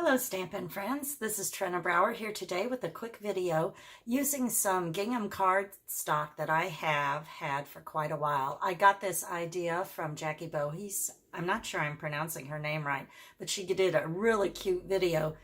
Hello Stampin' friends, this is Trina Brower here today with a quick video using some gingham cardstock that I have had for quite a while. I got this idea from Jackie Bolhuis. I'm not sure I'm pronouncing her name right, but she did a really cute video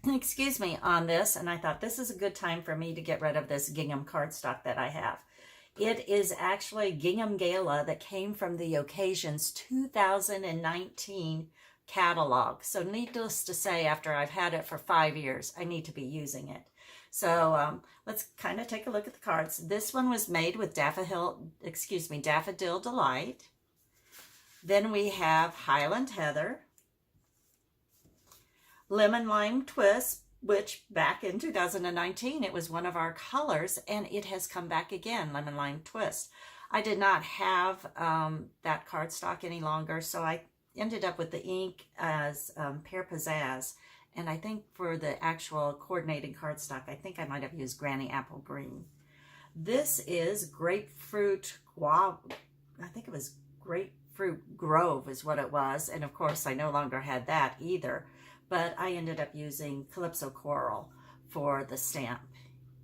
excuse me, on this, and I thought this is a good time for me to get rid of this gingham cardstock that I have. It is actually Gingham Gala that came from the Occasions 2019 catalog. So needless to say, after I've had it for 5 years, I need to be using it. So let's kind of take a look at the cards. This one was made with Daffodil Delight. Then we have Highland Heather, Lemon Lime Twist, which back in 2019, it was one of our colors, and it has come back again, Lemon Lime Twist. I did not have that cardstock any longer, so I ended up with the ink as Pear Pizzazz, and I think for the actual coordinating cardstock, I think I might have used Granny Apple Green. This is Grapefruit Guava. I think it was Grapefruit Grove is what it was, and of course I no longer had that either, but I ended up using Calypso Coral for the stamp,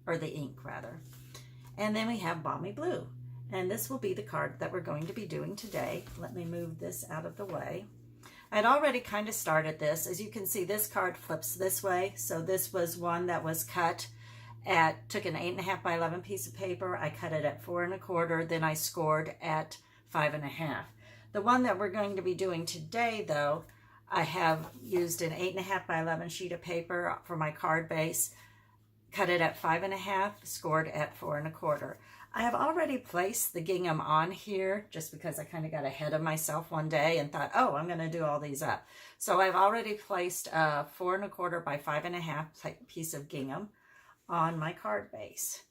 or the ink rather. And then we have Balmy Blue. And this will be the card that we're going to be doing today. Let me move this out of the way. I'd already kind of started this. As you can see, this card flips this way. So this was one that was cut at, took an 8.5 by 11 piece of paper. I cut it at 4 1/4. Then I scored at 5 1/2. The one that we're going to be doing today, though, I have used an 8.5 by 11 sheet of paper for my card base. Cut it at 5 1/2, scored at 4 1/4. I have already placed the gingham on here just because I kind of got ahead of myself one day and thought, oh, I'm going to do all these up. So I've already placed a 4 1/4 by 5 1/2 piece of gingham on my card base.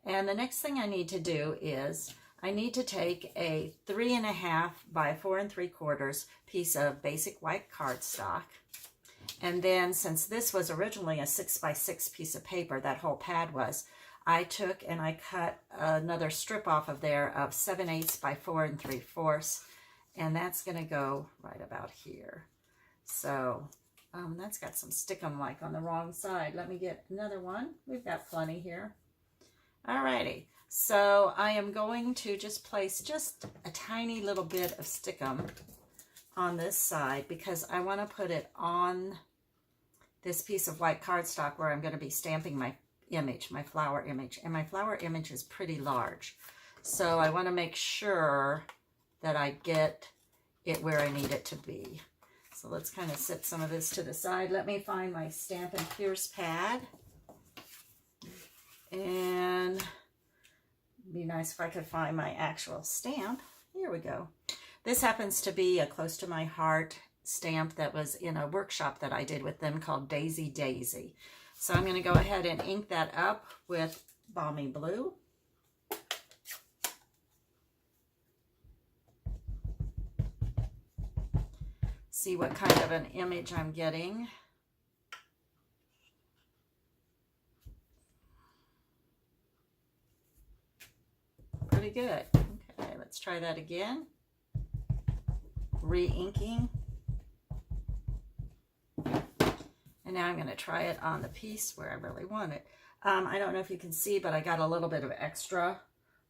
And the next thing I need to do is I need to take a 3 1/2 by 4 3/4 piece of basic white cardstock. And then since this was originally a 6 by 6 piece of paper, that whole pad was, I took and I cut another strip off of there of 7/8 by 4 3/4, and that's going to go right about here. So that's got some stickum like on the wrong side. Let me get another one. We've got plenty here. Alrighty, so I am going to just place just a tiny little bit of stickum on this side because I want to put it on this piece of white cardstock where I'm going to be stamping my image, my flower image, and my flower image is pretty large. So I want to make sure that I get it where I need it to be. So let's kind of set some of this to the side. Let me find my Stampin' Pierce pad. And it'd be nice if I could find my actual stamp. Here we go. This happens to be a close to my heart stamp that was in a workshop that I did with them called Daisy Daisy. So I'm going to go ahead and ink that up with Balmy Blue. See what kind of an image I'm getting. Pretty good. Okay, let's try that again. Re-inking. And now I'm going to try it on the piece where I really want it. I don't know if you can see, but I got a little bit of extra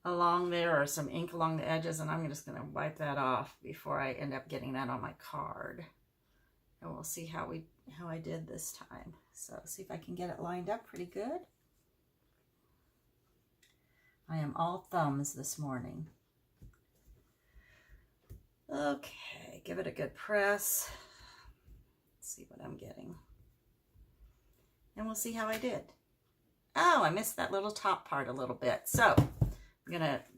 along there, or some ink along the edges, and I'm just going to wipe that off before I end up getting that on my card. And we'll see how I did this time. So see if I can get it lined up pretty good. I am all thumbs this morning. Okay, give it a good press. Let's see what I'm getting. And we'll see how I did. Oh, I missed that little top part a little bit. So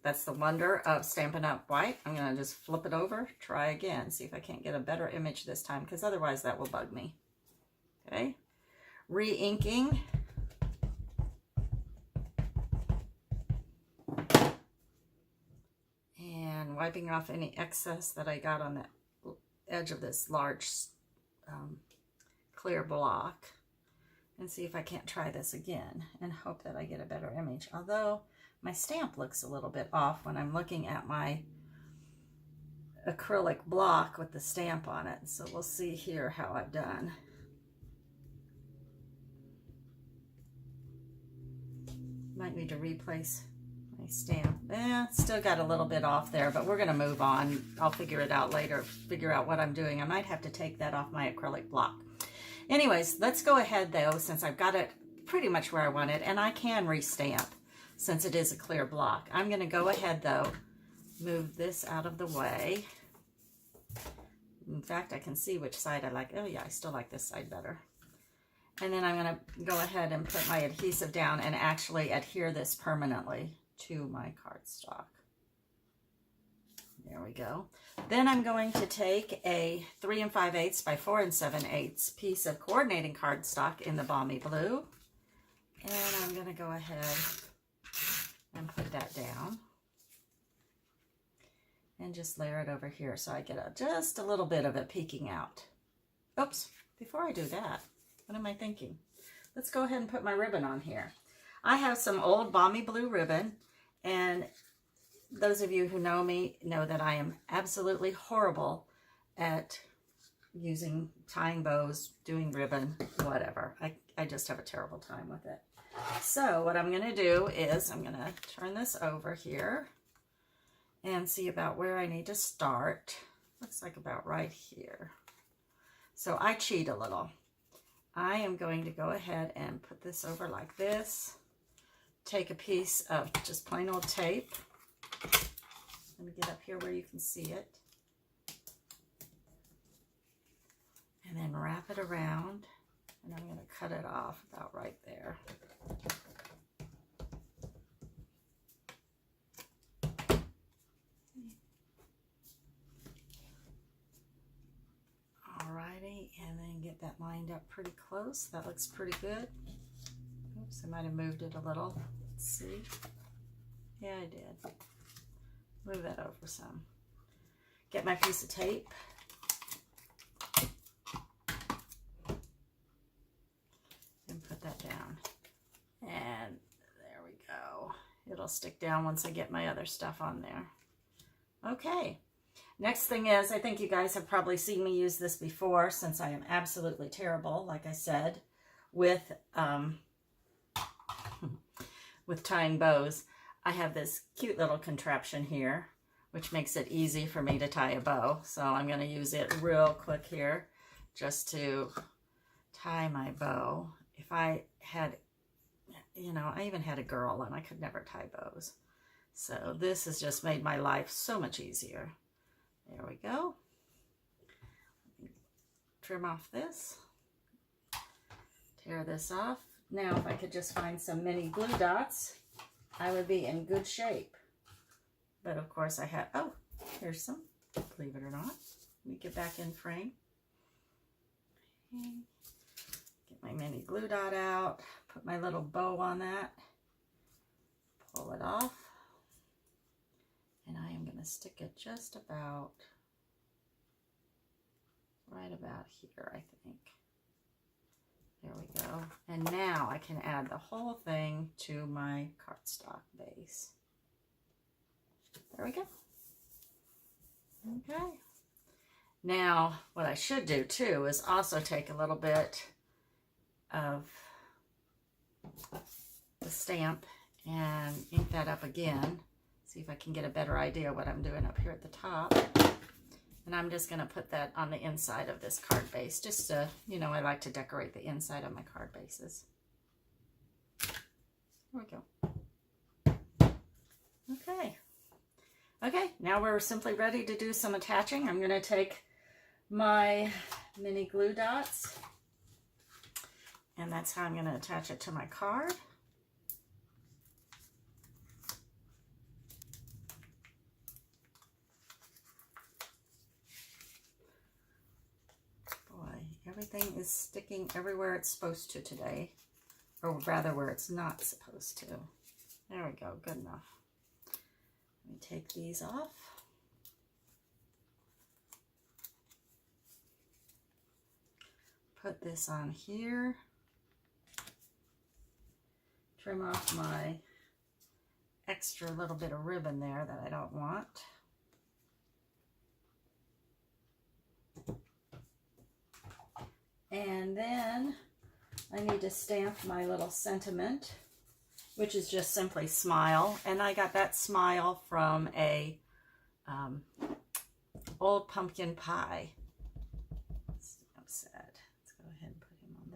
that's the wonder of Stampin' Up! White. I'm gonna just flip it over, try again, see if I can't get a better image this time, because otherwise that will bug me. Okay, re-inking. And wiping off any excess that I got on the edge of this large clear block. And see if I can't try this again and hope that I get a better image. Although my stamp looks a little bit off when I'm looking at my acrylic block with the stamp on it. So we'll see here how I've done. Might need to replace my stamp. Still got a little bit off there, but we're going to move on. I'll figure it out later, figure out what I'm doing. I might have to take that off my acrylic block. Anyways, let's go ahead though, since I've got it pretty much where I want it, and I can restamp since it is a clear block. I'm going to go ahead though, move this out of the way. In fact, I can see which side I like. Oh yeah, I still like this side better. And then I'm going to go ahead and put my adhesive down and actually adhere this permanently to my cardstock. There we go. Then I'm going to take a 3 5/8 by 4 7/8 piece of coordinating cardstock in the Balmy Blue. And I'm going to go ahead and put that down. And just layer it over here so I get just a little bit of it peeking out. Oops, before I do that, what am I thinking? Let's go ahead and put my ribbon on here. I have some old Balmy Blue ribbon, and those of you who know me know that I am absolutely horrible at using tying bows, doing ribbon, whatever. I just have a terrible time with it. So what I'm going to do is I'm going to turn this over here and see about where I need to start. Looks like about right here. So I cheat a little. I am going to go ahead and put this over like this. Take a piece of just plain old tape. Let me get up here where you can see it. And then wrap it around. And I'm going to cut it off about right there. Alrighty, and then get that lined up pretty close. That looks pretty good. Oops, I might have moved it a little. Let's see. Yeah, I did. Move that over some. Get my piece of tape. And put that down. And there we go. It'll stick down once I get my other stuff on there. Okay. Next thing is, I think you guys have probably seen me use this before, since I am absolutely terrible, like I said, with tying bows. I have this cute little contraption here, which makes it easy for me to tie a bow. So I'm going to use it real quick here just to tie my bow. If I had, you know, I even had a girl and I could never tie bows. So this has just made my life so much easier. There we go. Trim off this. Tear this off. Now, if I could just find some mini glue dots, I would be in good shape. But of course I have, oh, here's some, believe it or not. Let me get back in frame. Okay. Get my mini glue dot out, put my little bow on that, pull it off. And I am going to stick it just about, right about here, I think. There we go. And now I can add the whole thing to my cardstock base. There we go. Okay. Now, what I should do too is also take a little bit of the stamp and ink that up again. See if I can get a better idea what I'm doing up here at the top. And I'm just going to put that on the inside of this card base. Just to, you know, I like to decorate the inside of my card bases. There we go. Okay. Okay, now we're simply ready to do some attaching. I'm going to take my mini glue dots. And that's how I'm going to attach it to my card. Everything is sticking everywhere it's supposed to today, or rather where it's not supposed to. There we go, good enough. Let me take these off. Put this on here. Trim off my extra little bit of ribbon there that I don't want. And then I need to stamp my little sentiment which is just simply smile. And I got that smile from a old pumpkin pie. Stamp set. Let's go ahead and put him on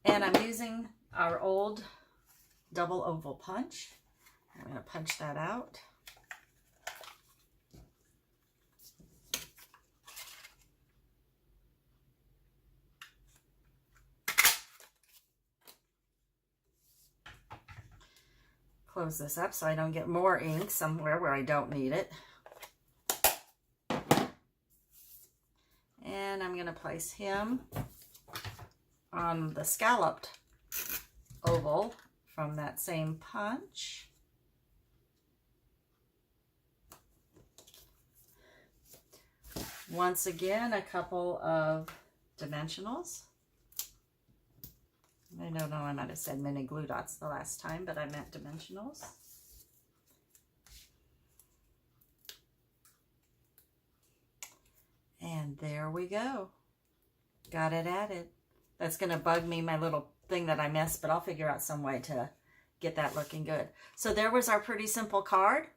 there. And I'm using our old double oval punch. I'm going to punch that out. Close this up so I don't get more ink somewhere where I don't need it. And I'm going to place him on the scalloped oval from that same punch. Once again, a couple of dimensionals. I don't know, I might have said mini glue dots the last time, but I meant dimensionals. And there we go. Got it added. That's going to bug me, my little thing that I missed, but I'll figure out some way to get that looking good. So there was our pretty simple card.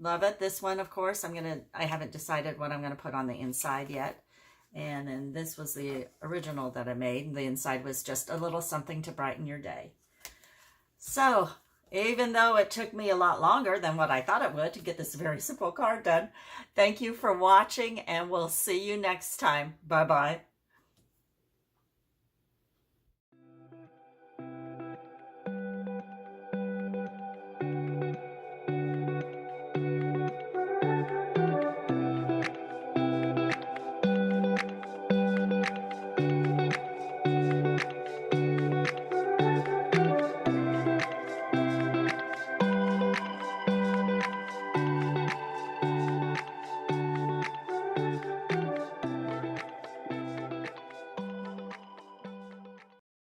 Love it. This one, of course, I haven't decided what I'm going to put on the inside yet. And then this was the original that I made. The inside was just a little something to brighten your day. So even though it took me a lot longer than what I thought it would to get this very simple card done, thank you for watching, and we'll see you next time. Bye-bye.